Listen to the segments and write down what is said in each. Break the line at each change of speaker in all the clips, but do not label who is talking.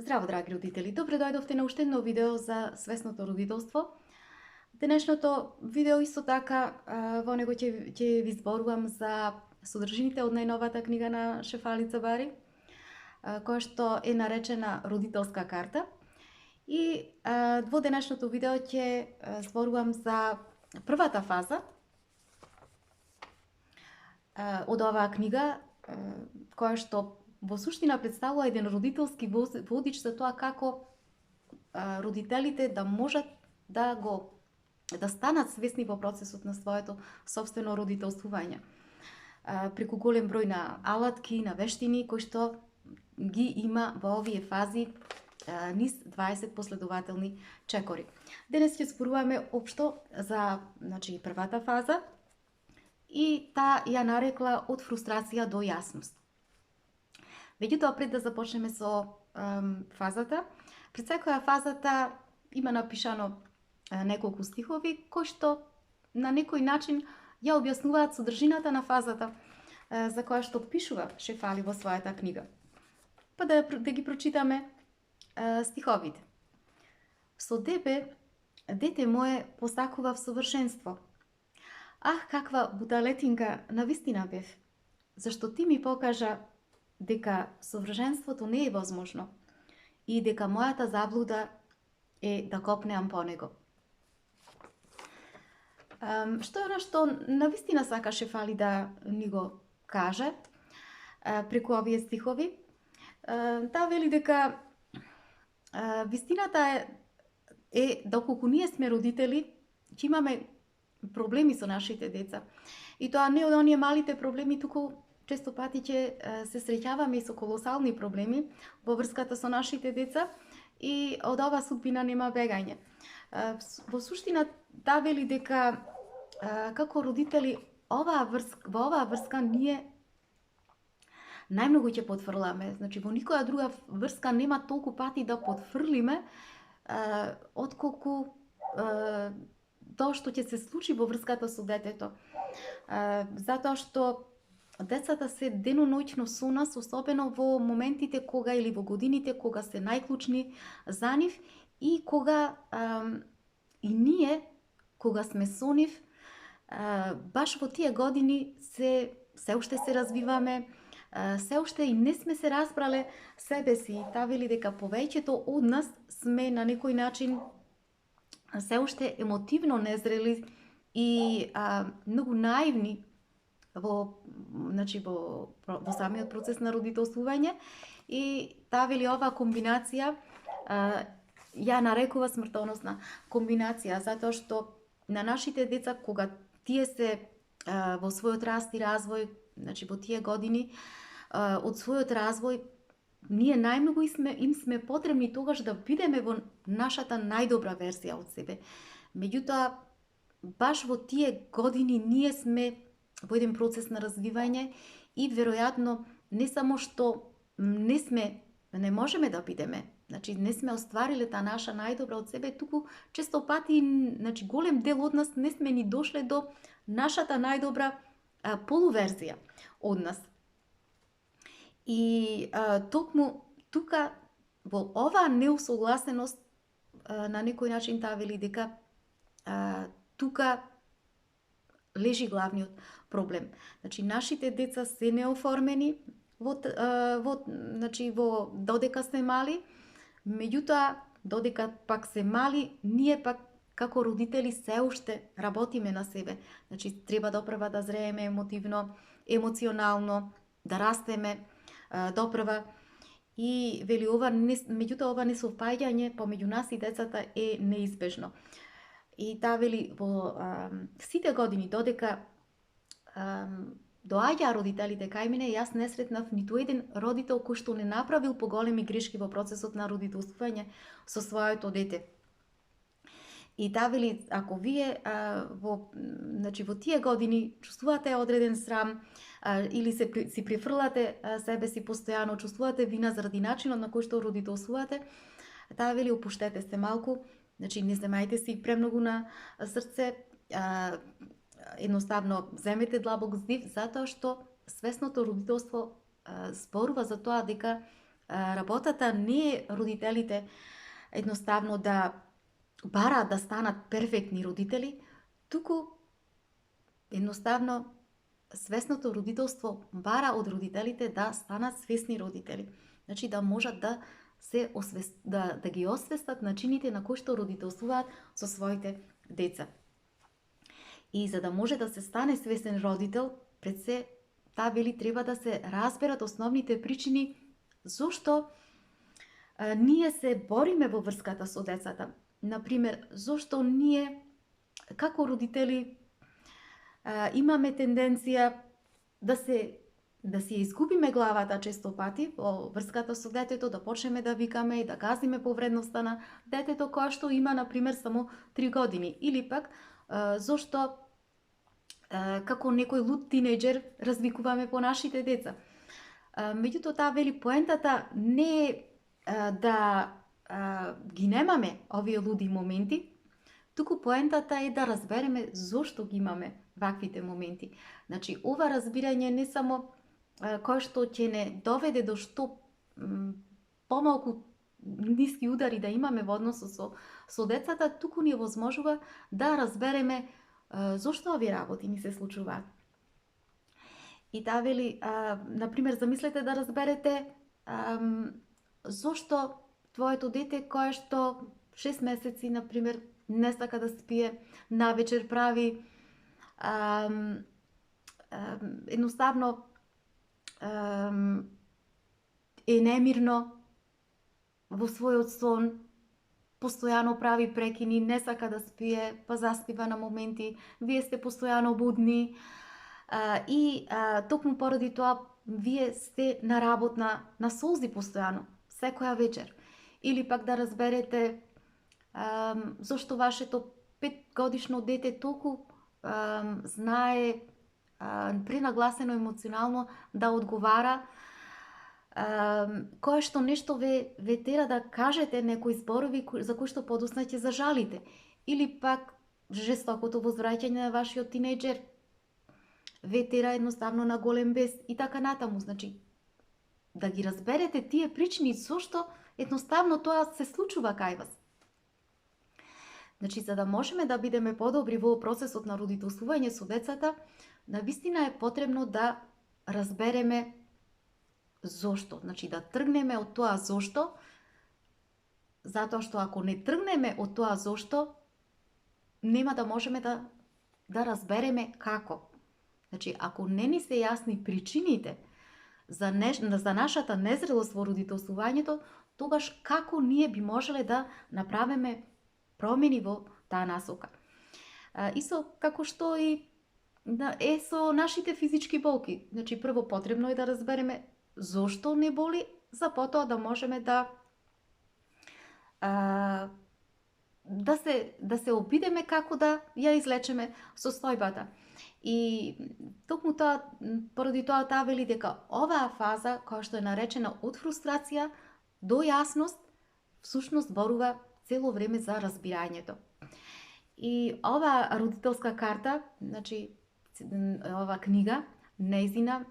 Здраво, драги родители! Добре дојдовте на уште едно видео за свесното родителство. Денешното видео исто така во него ќе ви зборувам за содржините од најновата книга на Шефали Цабари, која што е наречена Родителска карта. И во денешното видео ќе зборувам за првата фаза од оваа книга, која што во суштина представува еден родителски водич за тоа како родителите да можат да станат свесни во процесот на своето собствено родителствување. Преку голем број на алатки, на вештини кои што ги има во овие фази низ 20 последователни чекори. Денес ќе зборуваме општо за првата фаза и таа ја нарекла од фрустрација до јасност. Меѓутоа, пред да започнеме со фазата, пред секоја фазата има напишано неколку стихови кои што на некој начин ја објаснуваат содржината на фазата за која што пишува Шефали во својата книга. Па да ги прочитаме стиховите. Со тебе, дете мое, посакував совршенство. Ах, каква буталетинка навистина бев, зашто ти ми покажа дека совршенството не е возможно и дека мојата заблуда е да копнеам по него. Што е она што навистина сака Шефали да ни го каже преку овие стихови? Таа вели дека вистината е доколку ние сме родители, ќе имаме проблеми со нашите деца. И тоа не од оние малите проблеми, туку често пати ќе се среќаваме и со колосални проблеми во врската со нашите деца и од оваа судбина нема бегање. Во суштина, таа вели дека како родители во оваа врска ние најмногу ќе потфрламе. Значи, во никоја друга врска нема толку пати да потфрлиме отколку тоа што ќе се случи во врската со детето. Затоа што децата се деноноќно со нас, особено во моментите кога или во годините кога се најклучни за нив и кога и ние кога сме со нив, баш во тие години се уште се развиваме, се уште и не сме се разбрале себе си. Таа вели дека повеќето од нас сме на некој начин се уште емотивно незрели и многу наивни во самиот процес на родителствување. И таа вели оваа комбинација ја нарекува смртоносна комбинација, затоа што на нашите деца, кога тие се во својот раст и развој, во тие години од својот развој, ние најмногу им сме потребни тогаш да бидеме во нашата најдобра верзија од себе. Меѓутоа, баш во тие години ние сме во еден процес на развивање и веројатно не само што не можеме да бидеме, не сме оствариле таа наша најдобра од себе, туку често пати голем дел од нас не сме ни дошле до нашата најдобра полуверзија од нас. И токму тука во оваа неусогласеност на некој начин таа вели дека тука лежи главниот проблем. Нашите деца се неоформени додека се мали, меѓутоа додека пак се мали, ние пак како родители се уште работиме на себе. Треба допрва да зрееме емотивно, емоционално, да растеме допрва. И вели меѓутоа ова несовпаѓање помеѓу нас и децата е неизбежно. И таа вели во сите години додека доаѓаа родителите кај мене, јас не сретнав ниту еден родител кој што не направил поголеми грешки во процесот на родителствување со своето дете. И таа вели, ако вие во тие години чувствувате одреден срам или си прифрлате себе си постојано, чувствувате вина заради начинот на кој што родителствувате, таа вели, опуштете се малку, не земајте си премногу на срце, едноставно земете длабок здив, затоа што свесното родителство зборува за тоа дека работата не е родителите едноставно да бараат да станат перфектни родители, туку едноставно свесното родителство бара од родителите да станат свесни родители. Значи да можат да да ги освестат начините на кои што родителствуваат со своите деца. И за да може да се стане свесен родител, пред се таа вели треба да се разберат основните причини зошто ние се бориме во врската со децата. Например, зошто ние како родители имаме тенденција да си изгубиме главата често пати во врската со детето, да почнеме да викаме и да газиме по вредноста на детето кое што има, например, само 3 години. Или пак, зошто како некој луд тинејџер развикуваме по нашите деца. Меѓутоа, таа вели поентата не е да ги немаме овие луди моменти, туку поентата е да разбереме зошто ги имаме ваквите моменти. Значи, ова разбирање не само кое што ќе не доведе до што помалку ниски удари да имаме во односот со децата, туку ни возможува да разбереме зошто овие работи ни се случуваат. И таа вели, например, замислете да разберете зошто твоето дете кое што 6 месеци, например, не сака да спие, навечер прави едноставно е немирно во својот сон, постојано прави прекини, не сака да спие, па заспива на моменти, вие сте постојано будни и токму поради тоа вие сте на работа на солзи постојано, секоја вечер. Или пак да разберете зошто вашето 5-годишно дете толку знае пренагласено емоционално да одговара, кое што нешто ве тера да кажете некои зборови за кои што подосна ќе зажалите. Или пак жестокото возвраќање на вашиот тинејџер ве тера едноставно на голем бес и така натаму. Значи, да ги разберете тие причини зошто едноставно тоа се случува кај вас. Значи, за да можеме да бидеме подобри во процесот на родителствување со децата, навистина е потребно да разбереме зошто. Значи, да тргнеме од тоа зошто, затоа што ако не тргнеме од тоа зошто, нема да можеме да разбереме како. Значи, ако не ни се јасни причините за нашата незрелост во родителствувањето, тогаш како ние би можеле да направиме промени во таа насока. Исто како што и е со нашите физички болки. Значи, прво потребно е да разбереме зошто не боли, за потоа да можеме да се обидеме како да ја излечеме состојбата. И токму тоа, поради тоа таа вели дека оваа фаза, која што е наречена од фрустрација до јасност, всушност зборува цело време за разбирањето. И ова родителска карта, значи ова книга, нејзина,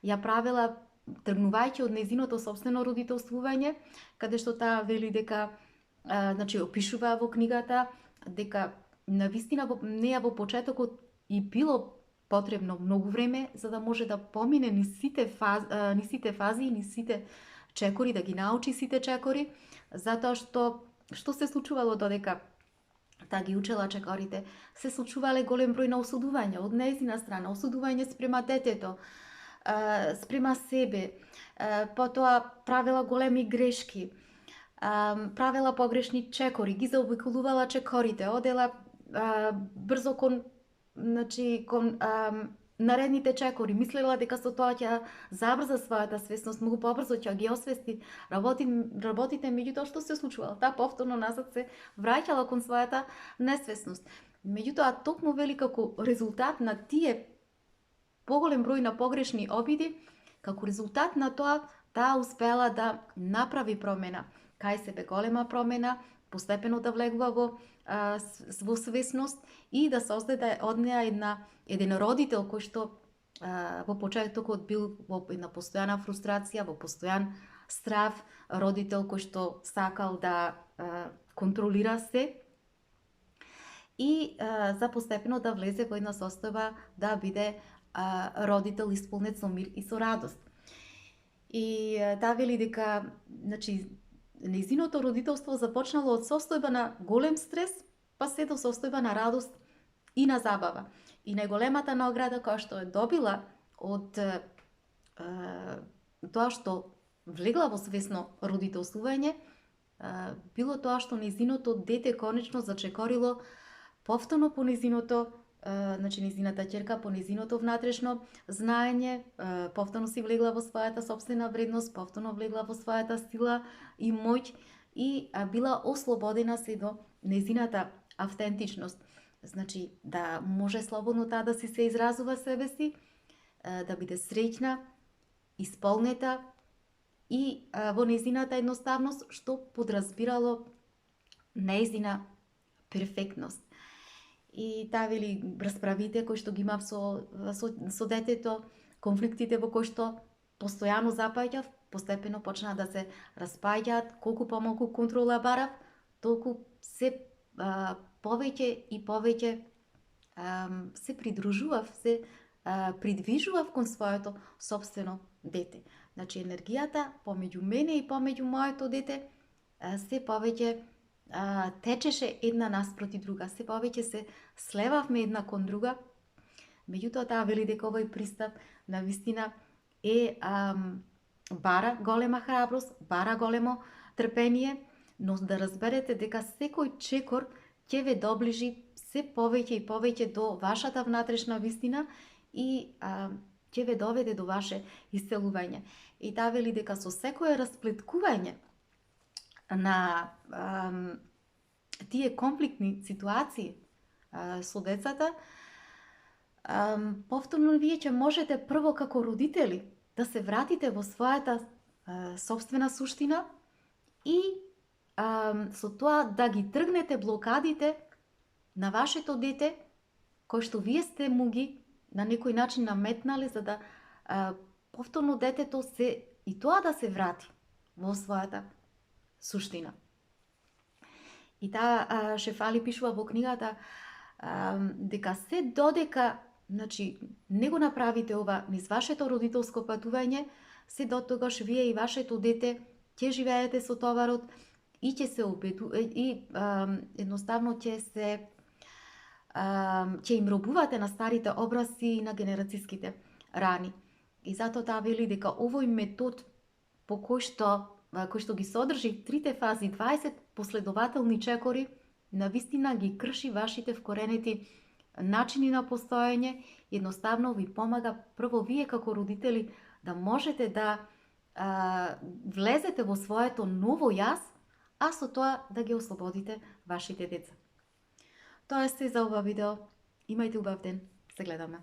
ја правила тргнувајќи од нејзиното собствено родителствување, каде што таа вели дека, значи опишува во книгата дека навистина неја во почетокот и било потребно многу време за да може да помине ни сите фази и ни сите чекори, да ги научи сите чекори, затоа што се случувало додека таа ги учела чекорите, се случувале голем број на осудувања од нејзина страна, осудување спрема детето, спрема себе, потоа правила големи грешки, правила погрешни чекори, ги заобиколувала чекорите, одела брзо кон наредните чекори, мислела дека со тоа ќе забрза својата свесност, многу побрзо ќе ги освести работите, меѓутоа што се случувало? Таа повторно назад се враќала кон својата несвесност. Меѓутоа, токму вели како резултат на тие поголем број на погрешни обиди, како резултат на тоа, таа успела да направи промена. Кај себе голема промена, постепено да влегува во свесност и да создаде од неа еден родител кој што во почетокот бил во една постојана фрустрација, во постојан страв родител кој што сакал да контролира се и за постепено да влезе во една состојба да биде родител исполнет со мир и со радост. И таа вели дека, значи, нејзиното родителство започнало од состојба на голем стрес, па се до состојба на радост и на забава. И најголемата награда која што е добила од тоа што влегла во свесно родителствување, било тоа што нејзиното дете конечно зачекорило повторно по нејзиното, значи нејзината ќерка по нејзиното внатрешно знаење, повторно си влегла во својата сопствена вредност, повторно влегла во својата сила и моќ и била ослободена се до нејзината автентичност. Значи да може слободно таа да си се изразува себе си, да биде среќна, исполнета и во нејзината едноставност што подразбирало нејзина перфектност. И таа вели расправите кои што ги имав со детето, конфликтите во кои што постојано запаѓав, постепено почнаа да се распаѓаат, колку помалку контрола барав, толку се повеќе и повеќе се придружував, се придвижував кон своето сопствено дете. Значи енергијата помеѓу мене и помеѓу моето дете се повеќе течеше една наспроти друга, се повеќе се слевавме една кон друга. Меѓутоа таа вели дека овој пристап на вистина е бара голема храброст, бара големо трпение, но да разберете дека секој чекор ќе ве доближи се повеќе и повеќе до вашата внатрешна вистина и ќе ве доведе до ваше исцелување. И таа вели дека со секое расплеткување на тие конфликтни ситуации со децата, повторно вие ќе можете прво како родители да се вратите во својата собствена суштина и со тоа да ги тргнете блокадите на вашето дете, кои што вие сте му ги на некој начин наметнале, за да повторно детето се и тоа да се врати во својата суштина. И таа Шефали пишува во книгата дека се додека, значи, не го направите ова низ вашето родителско патување, се дотогаш вие и вашето дете ќе живеете со товарот и ќе се и едноставно ќе им робувате на старите образи и на генерацијските рани. И затоа таа вели дека овој метод по кој што ги содржи трите фази, 20 последователни чекори, навистина ги крши вашите вкоренети начини на постоење, едноставно ви помага прво вие како родители да можете да влезете во своето ново јас, а со тоа да ги ослободите вашите деца. Тоа е се за ова видео. Имајте убав ден. Се гледаме.